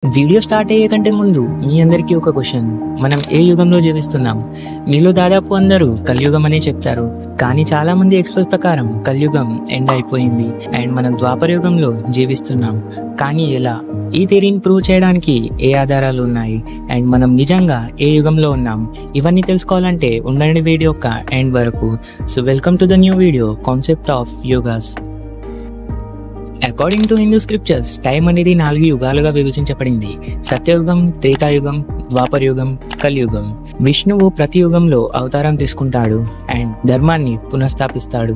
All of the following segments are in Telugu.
వీడియో స్టార్ట్ అయ్యే కంటే ముందు మీ అందరికీ ఒక క్వశ్చన్. మనం ఏ యుగంలో జీవిస్తున్నాం? మీలో దాదాపు అందరూ కలియుగం అనే చెప్తారు, కానీ చాలా మంది ఎక్స్పర్ట్ ప్రకారం కలియుగం ఎండ్ అయిపోయింది అండ్ మనం ద్వాపర యుగంలో జీవిస్తున్నాం. కానీ ఎలా? ఈ థియరీని ప్రూవ్ చేయడానికి ఏ ఆధారాలు ఉన్నాయి అండ్ మనం నిజంగా ఏ యుగంలో ఉన్నాం? ఇవన్నీ తెలుసుకోవాలంటే ఉండండి వీడియో యొక్క ఎండ్ వరకు. So welcome to the new video, concept of yogas. According to Hindu scriptures, time అనేది 4 యుగాలుగా విభజించబడింది: సత్యయుగం, త్రేతాయుగం, ద్వాపరయుగం, కలియుగం. విష్ణువు ప్రతి యుగంలో అవతారం తీసుకుంటాడు అండ్ ధర్మాన్ని పునఃస్థాపిస్తాడు.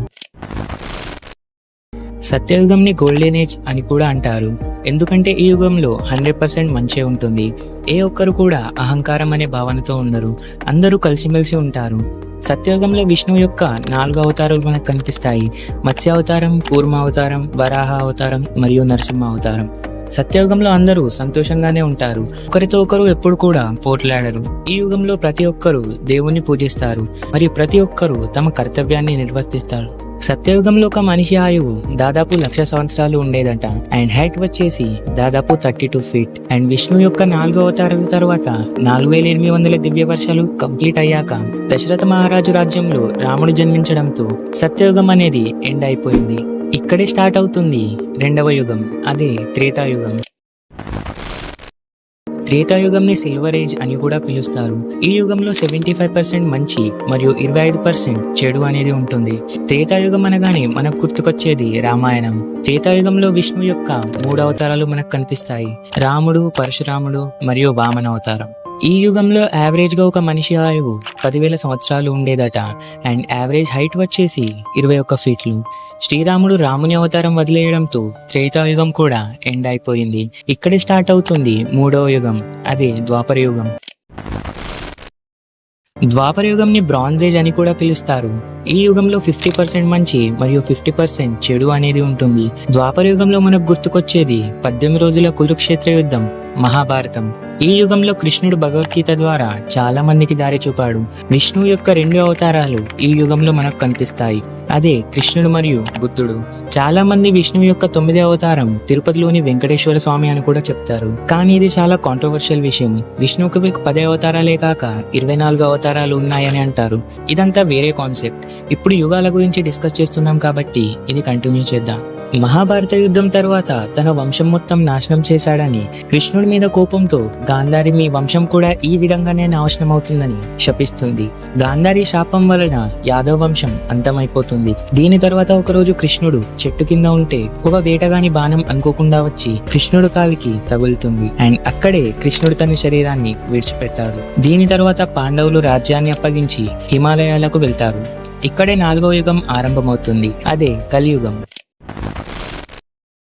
సత్యయుగంని గోల్డెన్ ఏజ్ అని కూడా అంటారు, ఎందుకంటే ఈ యుగంలో 100% మంచే ఉంటుంది. ఏ ఒక్కరు కూడా అహంకారం అనే భావనతో ఉండరు, అందరూ కలిసిమెలిసి ఉంటారు. సత్యయుగంలో విష్ణువు యొక్క 4 అవతారాలు మనకు కనిపిస్తాయి: మత్స్య అవతారం, కూర్మ అవతారం, వరాహ అవతారం మరియు నరసింహ అవతారం. సత్యయుగంలో అందరూ సంతోషంగానే ఉంటారు, ఒకరితో ఒకరు ఎప్పుడు కూడా పోట్లాడరు. ఈ యుగంలో ప్రతి ఒక్కరూ దేవుణ్ణి పూజిస్తారు మరియు ప్రతి ఒక్కరూ తమ కర్తవ్యాన్ని నిర్వర్తిస్తారు. సత్యయుగంలో ఒక మనిషి ఆయువు దాదాపు 1,00,000 సంవత్సరాలు ఉండేదంట అండ్ హైట్ వచ్చేసి దాదాపు 32 ఫీట్. అండ్ విష్ణు యొక్క 4 అవతారాల తర్వాత 4,800 దివ్య వర్షాలు కంప్లీట్ అయ్యాక దశరథ మహారాజు రాజ్యంలో రాముడు జన్మించడంతో సత్యయుగం అనేది ఎండ్ అయిపోయింది. ఇక్కడే స్టార్ట్ అవుతుంది రెండవ యుగం, అదే త్రేతాయుగం. త్రేతాయుగంని సిల్వర్ ఏజ్ అని కూడా పిలుస్తారు. ఈ యుగంలో 75% మంచి మరియు 25% చెడు అనేది ఉంటుంది. త్రేతాయుగం అనగానే మనకు గుర్తుకొచ్చేది రామాయణం. త్రేతాయుగంలో విష్ణు యొక్క 3 అవతారాలు మనకు కనిపిస్తాయి: రాముడు, పరశురాముడు మరియు వామన అవతారం. ఈ యుగంలో యావరేజ్ గా ఒక మనిషి ఆయువు 10,000 సంవత్సరాలు ఉండేదట అండ్ యావరేజ్ హైట్ వచ్చేసి 21 ఫీట్లు. శ్రీరాముడు రాముని అవతారం వదిలేయడంతో త్రేతాయుగం కూడా ఎండ్ అయిపోయింది. ఇక్కడే స్టార్ట్ అవుతుంది 3వ యుగం, అదే ద్వాపర యుగం. ద్వాపర యుగంని బ్రాంజ్ ఏజ్ అని కూడా పిలుస్తారు. ఈ యుగంలో 50% మంచి మరియు 50% చెడు అనేది ఉంటుంది. ద్వాపర యుగంలో మనకు గుర్తుకొచ్చేది 18 రోజుల కురుక్షేత్ర యుద్ధం, మహాభారతం. ఈ యుగంలో కృష్ణుడు భగవద్గీత ద్వారా చాలా మందికి దారి చూపాడు. విష్ణు యొక్క 2 అవతారాలు ఈ యుగంలో మనకు కనిపిస్తాయి, అదే కృష్ణుడు మరియు బుద్ధుడు. చాలా మంది విష్ణు యొక్క 9వ అవతారం తిరుపతిలోని వెంకటేశ్వర స్వామి అని కూడా చెప్తారు, కానీ ఇది చాలా కాంట్రవర్షియల్ విషయం. విష్ణువుకి 10 అవతారాలే కాక 24 అవతారాలు ఉన్నాయని అంటారు. ఇదంతా వేరే కాన్సెప్ట్. ఇప్పుడు యుగాల గురించి డిస్కస్ చేస్తున్నాం కాబట్టి ఇది కంటిన్యూ చేద్దాం. మహాభారత యుద్ధం తర్వాత తన వంశం మొత్తం నాశనం చేశాడని కృష్ణుడి మీద కోపంతో గాంధారి మీ వంశం కూడా ఈ విధంగానే నాశనం అవుతుందని శపిస్తుంది. గాంధారి శాపం వలన యాదవ వంశం అంతమైపోతుంది. దీని తర్వాత ఒకరోజు కృష్ణుడు చెట్టు కింద ఉంటే ఒక వేటగాని బాణం అనుకోకుండా వచ్చి కృష్ణుడు కాలికి తగులుతుంది అండ్ అక్కడే కృష్ణుడు తన శరీరాన్ని విడిచిపెడతాడు. దీని తర్వాత పాండవులు రాజ్యాన్ని అప్పగించి హిమాలయాలకు వెళ్తారు. ఇక్కడే 4వ యుగం ఆరంభమవుతుంది, అదే కలియుగం.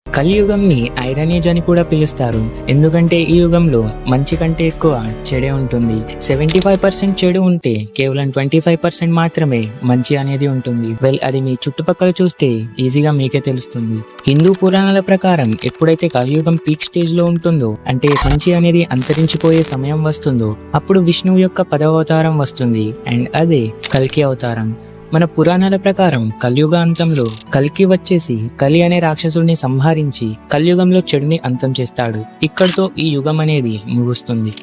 కలియుగంని ఐరన్ ఏజ్ అని కూడా పిలుస్తారు, ఎందుకంటే ఈ యుగంలో మంచి కంటే ఎక్కువ చెడే ఉంటుంది. 75% చెడు ఉంటే కేవలం 25% మాత్రమే మంచి అనేది ఉంటుంది. అది మీ చుట్టుపక్కల చూస్తే ఈజీగా మీకే తెలుస్తుంది. హిందూ పురాణాల ప్రకారం ఎప్పుడైతే కలియుగం పీక్ స్టేజ్ లో ఉంటుందో, అంటే మంచి అనేది అంతరించిపోయే సమయం వస్తుందో, అప్పుడు విష్ణువు యొక్క 10వ అవతారం వస్తుంది అండ్ అదే కల్కి అవతారం. మన పురాణాల ప్రకారం కలియుగ అంతంలో కల్కి వచ్చేసి కలి అనే రాక్షసుడిని సంహరించి కలియుగంలో చెడుని అంతం చేస్తాడు. ఇక్కడితో ఈ యుగం అనేది ముగుస్తుంది.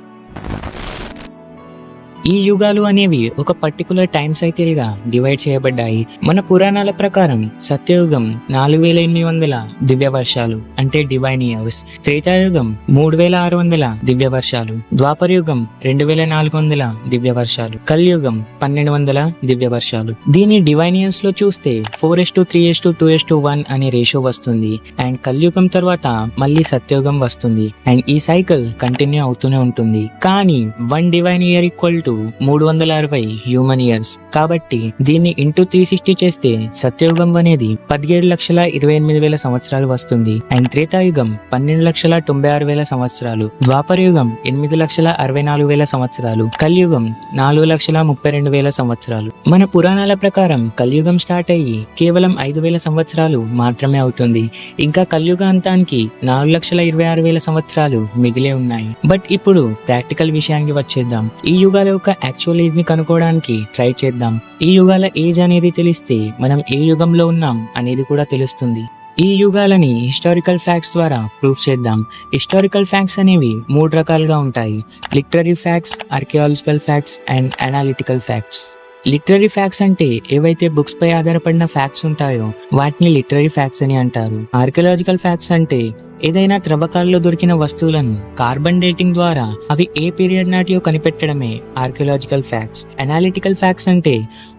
ఈ యుగాలు అనేవి ఒక పర్టికులర్ టైం సైకిల్ గా డివైడ్ చేయబడ్డాయి. మన పురాణాల ప్రకారం సత్యయుగం 4,800 దివ్య వర్షాలు, అంటే డివైన్ ఇయర్స్. త్రేతాయుగం 3,600 దివ్య వర్షాలు. ద్వాపరయుగం 2,400 దివ్య వర్షాలు. కలియుగం 1,200 దివ్య వర్షాలు. దీని డివైన్ ఇయర్స్ లో చూస్తే 4:3:2:1 అనే రేషియో వస్తుంది అండ్ కలియుగం తర్వాత మళ్ళీ సత్యయుగం వస్తుంది అండ్ ఈ సైకిల్ కంటిన్యూ అవుతూనే ఉంటుంది. కానీ 1 divine year equal to 360 human years. కాబట్టి దీన్ని ఇంటూ 360 చేస్తే సత్యయుగం అనేది 17,28,000 సంవత్సరాలు వస్తుంది అండ్ త్రేతాయుగం 12,96,000 సంవత్సరాలు. ద్వాపరయుగం 8,64,000 సంవత్సరాలు. కలియుగం 4,32,000 సంవత్సరాలు. మన పురాణాల ప్రకారం కలియుగం స్టార్ట్ అయ్యి కేవలం 5,000 సంవత్సరాలు మాత్రమే అవుతుంది. ఇంకా కలియుగ అంతానికి 4,26,000 సంవత్సరాలు మిగిలే ఉన్నాయి. బట్ ఇప్పుడు ప్రాక్టికల్ విషయానికి వచ్చేద్దాం. ఈ యుగాల యొక్క యాక్చువల్ ఏజ్ ని కనుక్కోవడానికి ట్రై చేద్దాం. ఈ యుగాల ఏజ్ అనేది తెలిస్తే మనం ఏ యుగంలో ఉన్నాం అనేది కూడా తెలుస్తుంది. ఈ యుగాలని హిస్టారికల్ ఫ్యాక్ట్స్ ద్వారా ప్రూఫ్ చేద్దాం. హిస్టారికల్ ఫ్యాక్ట్స్ అనేవి 3 రకాలుగా ఉంటాయి: literary facts, archaeological facts and analytical facts. Literary facts అంటే ఏవైతే బుక్స్ పై ఆధారపడిన ఫ్యాక్ట్స్ ఉంటాయో వాటిని లిటరరీ ఫ్యాక్ట్స్ అని అంటారు. ఆర్కియాలజికల్ ఫ్యాక్ట్స్ అంటే ఏదైనా త్రవ్వకాల్లో దొరికిన వస్తువులను కార్బన్ డేటింగ్ ద్వారా అవి ఏ పీరియడ్ నాటియో కనిపెట్టడమే ఆర్కియాలజికల్ ఫ్యాక్ట్స్. అనాలిటికల్ ఫ్యాక్ట్స్ అంటే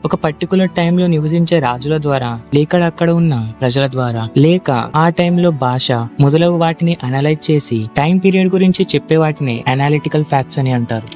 ఒక పర్టికులర్ టైంలో నివసించే రాజుల ద్వారా, లేక అక్కడ ఉన్న ప్రజల ద్వారా, లేక ఆ టైంలో భాష మొదలగు వాటిని అనలైజ్ చేసి టైం పీరియడ్ గురించి చెప్పే వాటిని అనాలిటికల్ ఫ్యాక్ట్స్ అని అంటారు.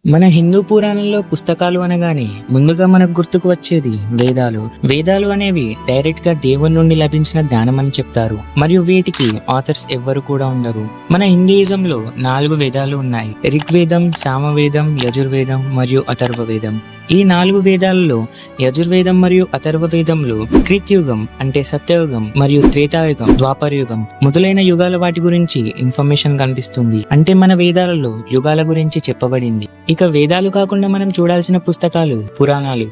మన హిందూ పురాణంలో పుస్తకాలు అనగానే ముందుగా మనకు గుర్తుకు వచ్చేది వేదాలు. వేదాలు అనేవి డైరెక్ట్ గా దేవుని నుండి లభించిన జ్ఞానం అని చెప్తారు, మరియు వీటికి ఆథర్స్ ఎవ్వరు కూడా ఉండరు. మన హిందూయిజంలో 4 వేదాలు ఉన్నాయి: ఋగ్వేదం, సామవేదం, యజుర్వేదం మరియు అథర్వవేదం. ఈ 4 వేదాలలో యజుర్వేదం మరియు అథర్వవేదంలో కృతయుగం అంటే సత్యయుగం మరియు త్రేతాయుగం, ద్వాపరయుగం మొదలైన యుగాల వాటి గురించి ఇన్ఫర్మేషన్ కనిపిస్తుంది. అంటే మన వేదాలలో యుగాల గురించి చెప్పబడింది. ఇక వేదాలు కాకుండా మనం చూడాల్సిన పుస్తకాలు పురాణాలు.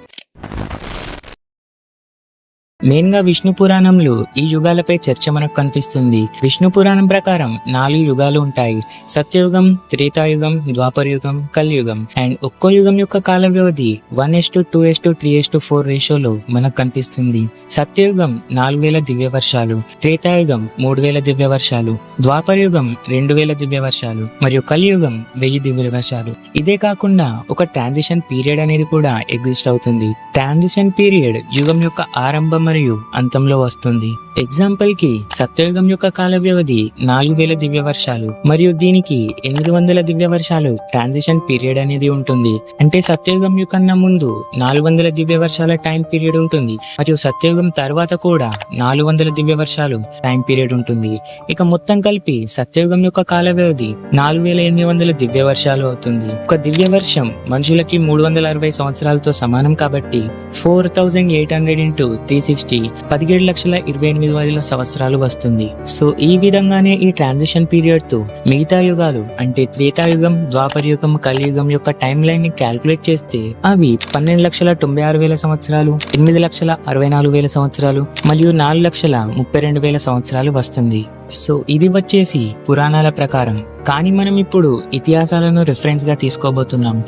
మెయిన్ గా విష్ణు పురాణంలో ఈ యుగాలపై చర్చ మనకు కనిపిస్తుంది. విష్ణు పురాణం ప్రకారం 4 యుగాలు ఉంటాయి: సత్యయుగం, త్రేతాయుగం, ద్వాపరయుగం, కలియుగం. అండ్ ఒక్కో యుగం యొక్క కాల వ్యవధి 1:2:3:4 రేషియోలో మనకు కనిపిస్తుంది. సత్యయుగం 4000 దివ్య వర్షాలు, త్రేతాయుగం 3000 దివ్య వర్షాలు, ద్వాపరయుగం 2000 దివ్య వర్షాలు మరియు కలియుగం 1000 దివ్య వర్షాలు. ఇదే కాకుండా ఒక ట్రాన్సిషన్ పీరియడ్ అనేది కూడా ఎగ్జిస్ట్ అవుతుంది. ట్రాన్సిషన్ పీరియడ్ యుగం యొక్క ఆరంభం మరియు అంతంలో వస్తుంది. ఎగ్జాంపుల్ కి సత్యయుగం యొక్క కాల వ్యవధి 4000 దివ్య వర్షాలు మరియు దీనికి 800 దివ్య వర్షాలు ట్రాన్సిషన్ పీరియడ్ అనేది ఉంటుంది. అంటే సత్యయుగం కన్నా ముందు 400 దివ్య వర్షాల టైం పీరియడ్ ఉంటుంది మరియు సత్యయుగం తర్వాత కూడా 400 దివ్య వర్షాలు టైం పీరియడ్ ఉంటుంది. ఇక మొత్తం కలిపి సత్యయుగం యొక్క కాల వ్యవధి 4800 దివ్య వర్షాలు అవుతుంది. ఒక దివ్య వర్షం మనుషులకి 360 సంవత్సరాలతో సమానం కాబట్టి 4800 × 360 17,28,000 సంవత్సరాలు వస్తుంది. సో ఈ విధంగానే ఈ ట్రాన్సిషన్ పీరియడ్ తో మిగతా యుగాలు అంటే త్రేతాయుగం, ద్వాపరయుగం, కలియుగం యొక్క టైం లైన్ ని క్యాల్కులేట్ చేస్తే అవి 12,96,000 సంవత్సరాలు, 8,64,000 సంవత్సరాలు మరియు 4,32,000 సంవత్సరాలు వస్తుంది. సో ఇది వచ్చేసి పురాణాల ప్రకారం. కానీ మనం ఇప్పుడు ఇతిహాసాలను రిఫరెన్స్ గా తీసుకోబోతున్నాం.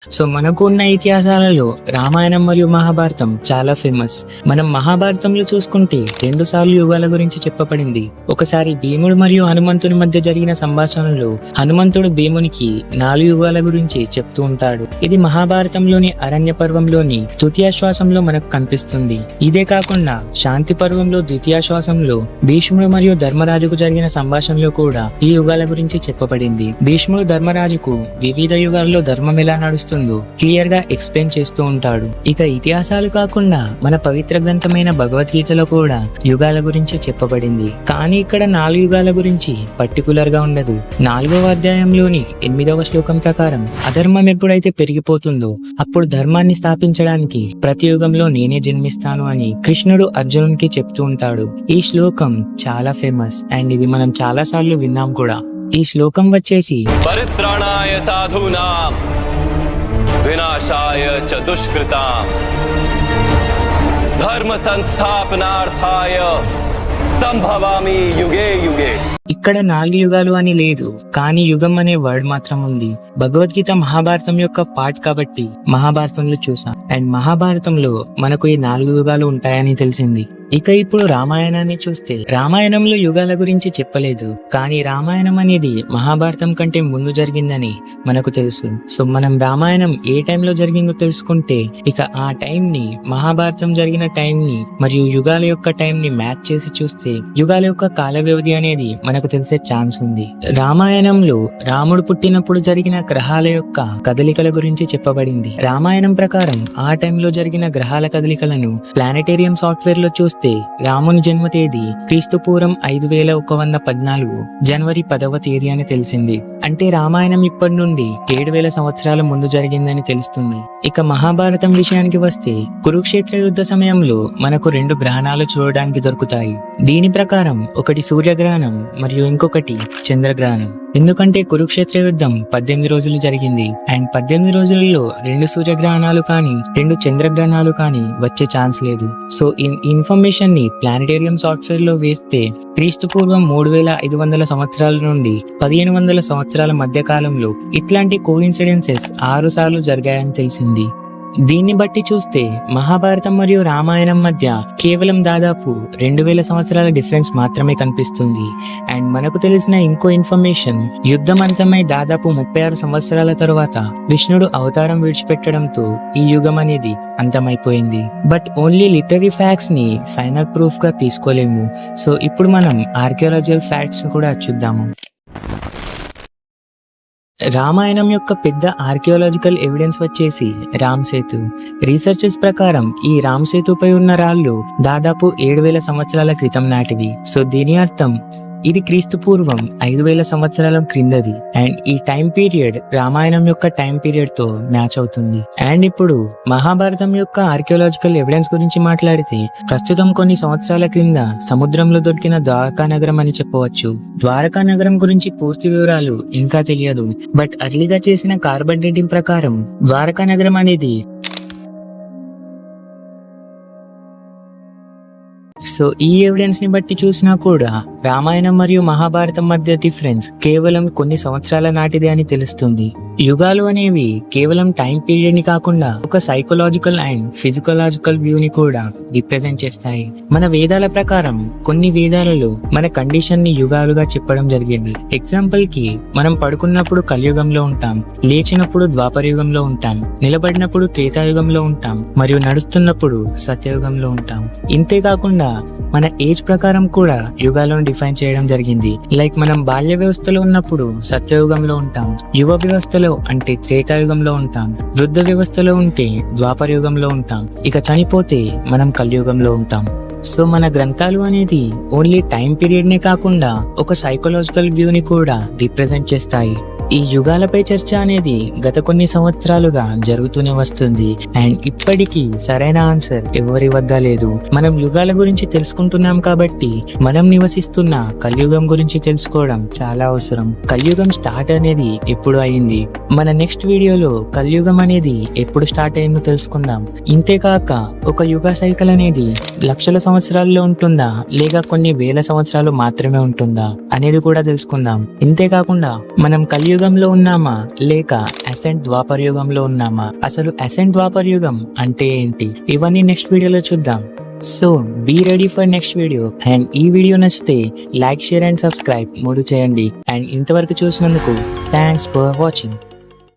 సో మనకు ఉన్న ఇతిహాసాలలో రామాయణం మరియు మహాభారతం చాలా ఫేమస్. మనం మహాభారతంలో చూసుకుంటే 2 సార్లు యుగాల గురించి చెప్పబడింది. ఒకసారి భీముడు మరియు హనుమంతుని మధ్య జరిగిన సంభాషణలో హనుమంతుడు భీమునికి 4 యుగాల గురించి చెప్తూ ఉంటాడు. ఇది మహాభారతంలోని అరణ్య పర్వంలోని తృతీయాశ్వాసంలో మనకు కనిపిస్తుంది. ఇదే కాకుండా శాంతి పర్వంలో ద్వితీయాశ్వాసంలో భీష్ముడు మరియు ధర్మరాజుకు జరిగిన సంభాషణలో కూడా ఈ యుగాల గురించి చెప్పబడింది. భీష్ముడు ధర్మరాజుకు వివిధ యుగాల్లో ధర్మం ఎలా నడుస్తుంది క్లియర్ గా ఎక్స్ప్లెయిన్ చేస్తూ ఉంటాడు. ఇక ఇతిహాసాలు కాకుండా మన పవిత్ర గ్రంథమైన భగవద్గీతలో కూడా యుగాల గురించి చెప్పబడింది. కానీ ఇక్కడ 4 యుగాల గురించి పర్టికులర్ గా ఉండదు. 4వ అధ్యాయంలోని 8వ శ్లోకం ప్రకారం అధర్మం ఎప్పుడైతే పెరిగిపోతుందో అప్పుడు ధర్మాన్ని స్థాపించడానికి ప్రతి యుగంలో నేనే జన్మిస్తాను అని కృష్ణుడు అర్జునునికి చెప్తూ ఉంటాడు. ఈ శ్లోకం చాలా ఫేమస్ అండ్ ఇది మనం చాలా సార్లు విన్నాం కూడా. ఈ శ్లోకం వచ్చేసి పరిత్రాణాయ సాధూనాం వినాశాయ చ దుష్కృతాం ధర్మ సంస్థాపనార్థాయ సంభవామి యుగే యుగే. ఇక్కడ 4 యుగాలు అని లేదు, కానీ యుగం అనే వర్డ్ మాత్రం ఉంది. భగవద్గీత మహాభారతం యొక్క పార్ట్ కాబట్టి మహాభారతంలో చూసాం అండ్ మహాభారతంలో మనకు ఈ 4 యుగాలు ఉంటాయని తెలిసింది. ఇక ఇప్పుడు రామాయణాన్ని చూస్తే రామాయణంలో యుగాల గురించి చెప్పలేదు, కానీ రామాయణం అనేది మహాభారతం కంటే ముందు జరిగిందని మనకు తెలుసు. సో మనం రామాయణం ఏ టైంలో జరిగిందో తెలుసుకుంటే ఇక ఆ టైం ని మహాభారతం జరిగిన టైం ని మరియు యుగాల యొక్క టైం ని మ్యాచ్ చేసి చూస్తే యుగాల యొక్క కాల వ్యవధి అనేది మనకు తెలిసే ఛాన్స్ ఉంది. రామాయణంలో రాముడు పుట్టినప్పుడు జరిగిన గ్రహాల యొక్క కదలికల గురించి చెప్పబడింది. రామాయణం ప్రకారం ఆ టైంలో జరిగిన గ్రహాల కదలికలను ప్లానెటేరియం సాఫ్ట్వేర్ లో చూస్తే రాముని జన్మ తేదీ క్రీస్తుపూర్వం 5114 జనవరి 10వ తేదీ అని తెలిసింది. అంటే రామాయణం ఇప్పటి నుండి 7000 సంవత్సరాల ముందు జరిగిందని తెలుస్తుంది. ఇక మహాభారతం విషయానికి వస్తే కురుక్షేత్ర యుద్ధ సమయంలో మనకు 2 గ్రహణాలు చూడడానికి దొరుకుతాయి. దీని ప్రకారం ఒకటి సూర్యగ్రహణం మరియు మరియు ఇంకొకటి చంద్రగ్రహణం. ఎందుకంటే కురుక్షేత్ర యుద్ధం 18 రోజులు జరిగింది అండ్ 18 రోజులలో 2 సూర్యగ్రహణాలు కానీ 2 చంద్రగ్రహణాలు కానీ వచ్చే ఛాన్స్ లేదు. సో ఈ ఇన్ఫర్మేషన్ ని ప్లానటేరియం సాఫ్ట్వేర్ లో వేస్తే క్రీస్తు పూర్వం 3500 సంవత్సరాల నుండి 1500 సంవత్సరాల మధ్య కాలంలో ఇట్లాంటి కోఇన్సిడెన్సెస్ 6 సార్లు జరిగాయని తెలిసింది. దీన్ని బట్టి చూస్తే మహాభారతం మరియు రామాయణం మధ్య కేవలం దాదాపు 2000 సంవత్సరాల డిఫరెన్స్ మాత్రమే కనిపిస్తుంది. అండ్ మనకు తెలిసిన ఇంకో ఇన్ఫర్మేషన్, యుద్ధం అంతమై దాదాపు 36 సంవత్సరాల తరువాత కృష్ణుడు అవతారం విడిచిపెట్టడంతో ఈ యుగం అనేది అంతమైపోయింది. బట్ ఓన్లీ లిటరీ ఫ్యాక్ట్స్ ని ఫైనల్ ప్రూఫ్ గా తీసుకోలేము. సో ఇప్పుడు మనం ఆర్కియాలజికల్ ఫ్యాక్ట్స్ కూడా చూద్దాము. రామాయణం యొక్క పెద్ద ఆర్కియాలజికల్ ఎవిడెన్స్ వచ్చేసి రామ్ సేతు. రీసెర్చర్స్ ప్రకారం ఈ రామ్ సేతుపై ఉన్న రాళ్ళు దాదాపు 7000 సంవత్సరాల క్రితం నాటివి. సో దీని అర్థం ఇది క్రీస్తు పూర్వం 5000 సంవత్సరాల క్రిందది. అండ్ ఈ టైం పీరియడ్ రామాయణం యొక్క టైం పీరియడ్ తో మ్యాచ్ అవుతుంది. అండ్ ఇప్పుడు మహాభారతం యొక్క ఆర్కియాలజికల్ ఎవిడెన్స్ గురించి మాట్లాడితే ప్రస్తుతం కొన్ని సంవత్సరాల క్రింద సముద్రంలో దొరికిన ద్వారకా నగరం అని చెప్పవచ్చు. ద్వారకా నగరం గురించి పూర్తి వివరాలు ఇంకా తెలియదు. బట్ అర్లీగా చేసిన కార్బన్ డేటింగ్ ప్రకారం ద్వారకా నగరం అనేది సో ఈ ఎవిడెన్స్ ని బట్టి చూసినా కూడా రామాయణం మరియు మహాభారతం మధ్య డిఫరెన్స్ కేవలం కొన్ని సంవత్సరాల నాటిదే అని తెలుస్తుంది. యుగాలు అనేవి కేవలం టైం పీరియడ్ ని కాకుండా ఒక సైకలాజికల్ అండ్ ఫిజికలాజికల్ వ్యూ ని కూడా రిప్రజెంట్ చేస్తాయి. మన వేదాల ప్రకారం కొన్ని వేదాలలో మన కండిషన్ ని యుగాలుగా చెప్పడం జరిగింది. ఎగ్జాంపుల్ కి మనం పడుకున్నప్పుడు కలియుగంలో ఉంటాం, లేచినప్పుడు ద్వాపర యుగంలో ఉంటాం, నిలబడినప్పుడు త్రేతాయుగంలో ఉంటాం మరియు నడుస్తున్నప్పుడు సత్యయుగంలో ఉంటాం. ఇంతేకాకుండా మన ఏజ్ ప్రకారం కూడా యుగాలను డిఫైన్ చేయడం జరిగింది. లైక్ మనం బాల్య వ్యవస్థలో ఉన్నప్పుడు సత్యయుగంలో ఉంటాం, యువ వ్యవస్థలో అంటే త్రేతాయుగంలో ఉంటాం, వృద్ధ వ్యవస్థలో ఉంటే ద్వాపర యుగంలో ఉంటాం, ఇక చనిపోతే మనం కలియుగంలో ఉంటాం. సో మన గ్రంథాలు అనేది ఓన్లీ టైం పీరియడ్ నే కాకుండా ఒక సైకలాజికల్ వ్యూ ని కూడా రిప్రజెంట్ చేస్తాయి. ఈ యుగాలపై చర్చ అనేది గత కొన్ని సంవత్సరాలుగా జరుగుతూనే వస్తుంది అండ్ ఇప్పటికీ సరైన ఆన్సర్ ఎవరి వద్ద లేదు. మనం యుగాల గురించి తెలుసుకుంటున్నాం కాబట్టి మనం నివసిస్తున్న కలియుగం గురించి తెలుసుకోవడం చాలా అవసరం. కలియుగం స్టార్ట్ అనేది ఎప్పుడు అయింది, మన నెక్స్ట్ వీడియోలో కలియుగం అనేది ఎప్పుడు స్టార్ట్ అయిందో తెలుసుకుందాం. ఇంతేకాక ఒక యుగ సైకిల్ అనేది లక్షల సంవత్సరాల్లో ఉంటుందా లేక కొన్ని వేల సంవత్సరాలు మాత్రమే ఉంటుందా అనేది కూడా తెలుసుకుందాం. ఇంతేకాకుండా మనం కలియుగంలో ఉన్నామా లేక అసెంట్ ద్వాపర యుగంలో ఉన్నామా, అసలు అసెంట్ ద్వాపర యుగం అంటే ఏంటి, ఇవన్నీ నెక్స్ట్ వీడియోలో చూద్దాం. So be ready for next video. And ఈ వీడియో నచ్చితే లైక్, షేర్ అండ్ సబ్స్క్రైబ్ 3 చేయండి. అండ్ ఇంతవరకు చూసినందుకు థ్యాంక్స్ ఫర్ వాచింగ్.